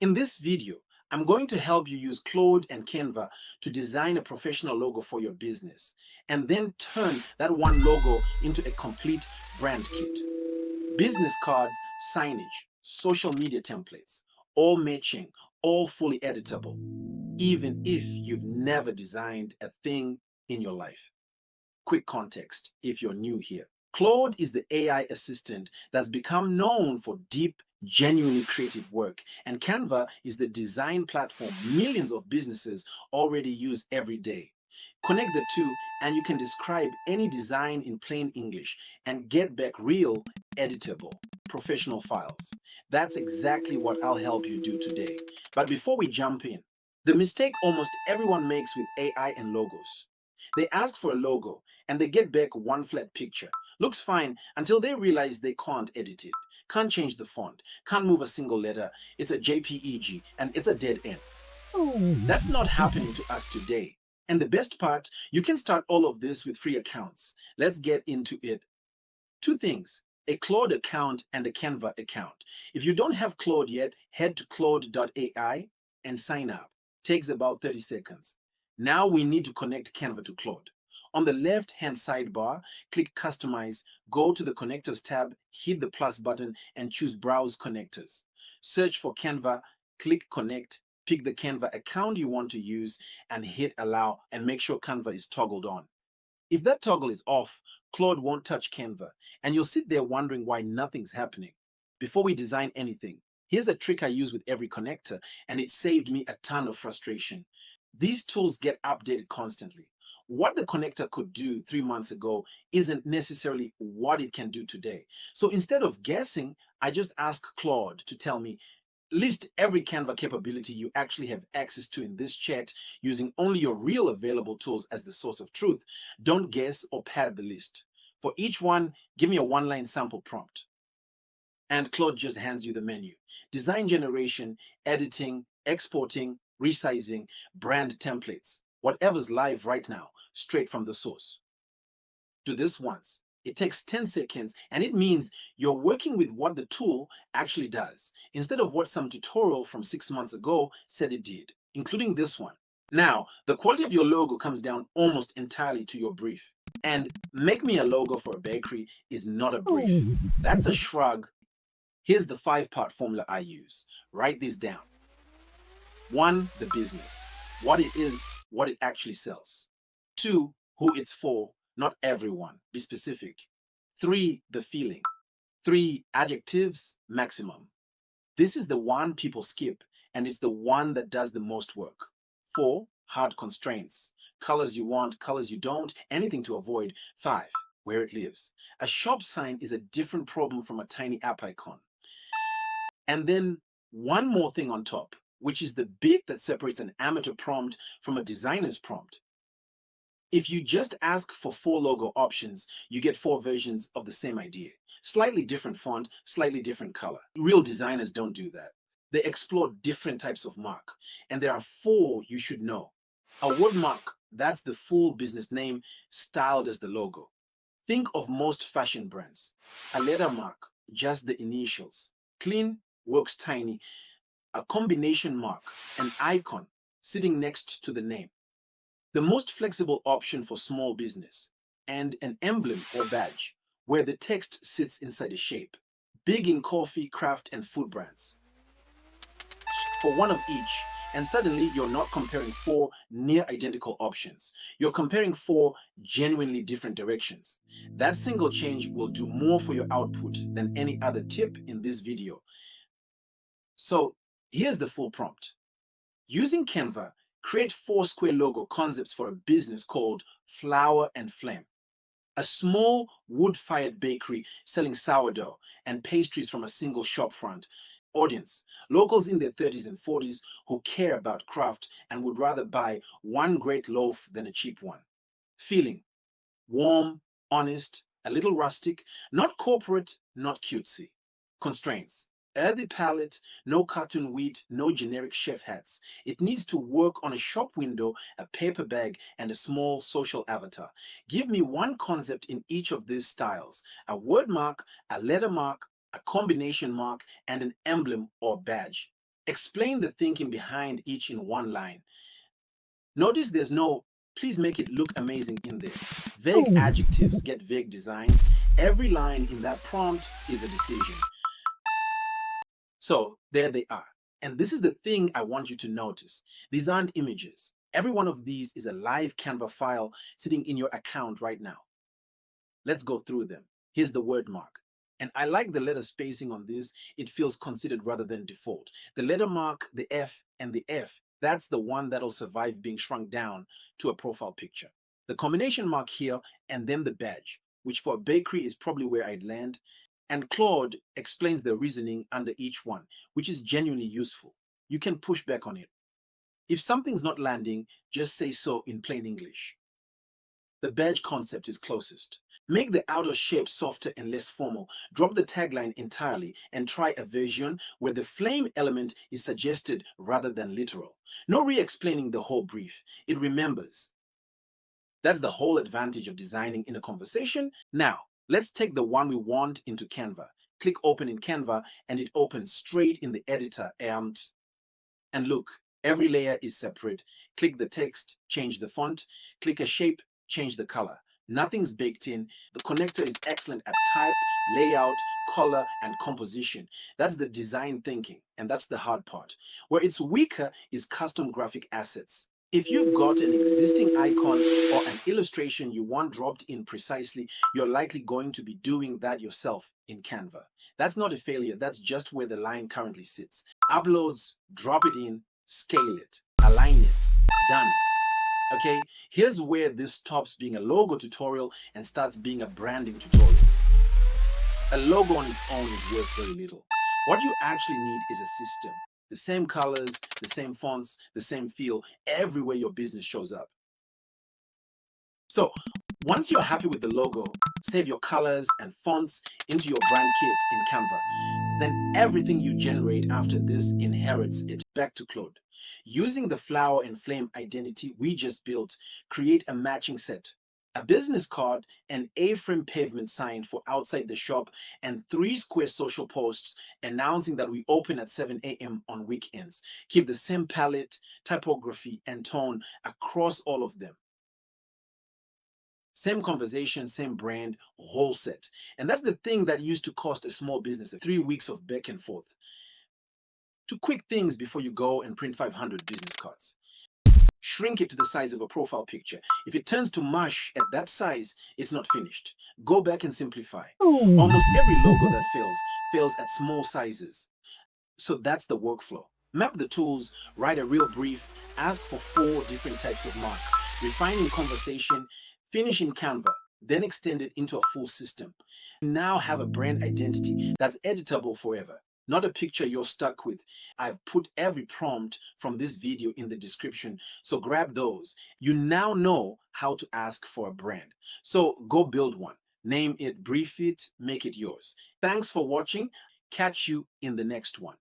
In this video, I'm going to help you use Claude and Canva to design a professional logo for your business and then turn that one logo into a complete brand kit. Business cards, signage, social media templates, all matching, all fully editable, even if you've never designed a thing in your life. Quick context if you're new here. Claude is the AI assistant that's become known for deep, genuinely creative work, and Canva is the design platform millions of businesses already use every day. Connect the two, and you can describe any design in plain English and get back real, editable, professional files. That's exactly what I'll help you do today. But before we jump in, the mistake almost everyone makes with AI and logos. They ask for a logo and they get back one flat picture. Looks fine until they realize they can't edit it, can't change the font, can't move a single letter. It's a JPEG and it's a dead end. That's not happening to us today. And the best part, you can start all of this with free accounts. Let's get into it. Two things, a Claude account and a Canva account. If you don't have Claude yet, head to claude.ai and sign up. Takes about 30 seconds. Now we need to connect Canva to Claude. On the left-hand sidebar, click Customize, go to the Connectors tab, hit the plus button, and choose Browse Connectors. Search for Canva, click Connect, pick the Canva account you want to use, and hit Allow, and make sure Canva is toggled on. If that toggle is off, Claude won't touch Canva, and you'll sit there wondering why nothing's happening. Before we design anything, here's a trick I use with every connector, and it saved me a ton of frustration. These tools get updated constantly. What the connector could do 3 months ago isn't necessarily what it can do today. So instead of guessing, I just ask Claude to tell me, list every Canva capability you actually have access to in this chat using only your real available tools as the source of truth. Don't guess or pad the list. For each one, give me a one-line sample prompt. And Claude just hands you the menu. Design generation, editing, exporting, resizing, brand templates. Whatever's live right now, straight from the source. Do this once. It takes 10 seconds, and it means you're working with what the tool actually does, instead of what some tutorial from 6 months ago said it did, including this one. Now, the quality of your logo comes down almost entirely to your brief. And make me a logo for a bakery is not a brief. That's a shrug. Here's the 5-part formula I use. Write this down. 1, the business. What it is, what it actually sells. 2, who it's for. Not everyone. Be specific. 3, the feeling. 3, adjectives, maximum. This is the one people skip, and it's the one that does the most work. 4, hard constraints. Colors you want, colors you don't, anything to avoid. 5, where it lives. A shop sign is a different problem from a tiny app icon. And then one more thing on top, which is the bit that separates an amateur prompt from a designer's prompt. If you just ask for 4 logo options, you get 4 versions of the same idea. Slightly different font, slightly different color. Real designers don't do that. They explore different types of mark, and there are 4 you should know. A wordmark, that's the full business name styled as the logo. Think of most fashion brands. A lettermark, just the initials. Clean, works tiny. A combination mark, an icon sitting next to the name. The most flexible option for small business, and an emblem or badge, where the text sits inside a shape. Big in coffee, craft, and food brands. For one of each, and suddenly you're not comparing 4 near identical options. You're comparing 4 genuinely different directions. That single change will do more for your output than any other tip in this video. So here's the full prompt. Using Canva, create 4 square logo concepts for a business called Flour and Flame. A small wood-fired bakery selling sourdough and pastries from a single shop front. Audience, locals in their 30s and 40s who care about craft and would rather buy one great loaf than a cheap one. Feeling, warm, honest, a little rustic, not corporate, not cutesy. Constraints. Earthy palette, no cartoon wheat, no generic chef hats. It needs to work on a shop window, a paper bag, and a small social avatar. Give me one concept in each of these styles: a word mark, a letter mark, a combination mark, and an emblem or badge. Explain the thinking behind each in one line. Notice there's no, please make it look amazing in there. Vague adjectives get vague designs. Every line in that prompt is a decision. So there they are. And this is the thing I want you to notice. These aren't images. Every one of these is a live Canva file sitting in your account right now. Let's go through them. Here's the word mark. And I like the letter spacing on this. It feels considered rather than default. The letter mark, the F, and the F, that's the one that'll survive being shrunk down to a profile picture. The combination mark here, and then the badge, which for a bakery is probably where I'd land. And Claude explains the reasoning under each one, which is genuinely useful. You can push back on it. If something's not landing, just say so in plain English. The badge concept is closest. Make the outer shape softer and less formal. Drop the tagline entirely and try a version where the flame element is suggested rather than literal. No re-explaining the whole brief. It remembers. That's the whole advantage of designing in a conversation. Now, let's take the one we want into Canva. Click open in Canva and it opens straight in the editor. And look, every layer is separate. Click the text, change the font. Click a shape, change the color. Nothing's baked in. The connector is excellent at type, layout, color, and composition. That's the design thinking, and that's the hard part. Where it's weaker is custom graphic assets. If you've got an existing icon or an illustration you want dropped in precisely, you're likely going to be doing that yourself in Canva. That's not a failure, that's just where the line currently sits. Uploads, drop it in, scale it, align it, done. Okay, here's where this stops being a logo tutorial and starts being a branding tutorial. A logo on its own is worth very little. What you actually need is a system. The same colors, the same fonts, the same feel, everywhere your business shows up. So, once you're happy with the logo, save your colors and fonts into your brand kit in Canva. Then everything you generate after this inherits it back to Claude. Using the flower and flame identity we just built, create a matching set. A business card, an A-frame pavement sign for outside the shop, and 3 square social posts announcing that we open at 7 a.m. on weekends. Keep the same palette, typography, and tone across all of them. Same conversation, same brand, whole set. And that's the thing that used to cost a small business 3 weeks of back and forth. 2 quick things before you go and print 500 business cards. Shrink it to the size of a profile picture. If it turns to mush at that size, it's not finished. Go back and simplify. Almost every logo that fails at small sizes. So that's the workflow. Map the tools, write a real brief, ask for 4 different types of mark, refine in conversation, finish in Canva, then extend it into a full system. You now have a brand identity that's editable forever, not a picture you're stuck with. I've put every prompt from this video in the description, so grab those. You now know how to ask for a brand. So go build one. Name it, brief it, make it yours. Thanks for watching. Catch you in the next one.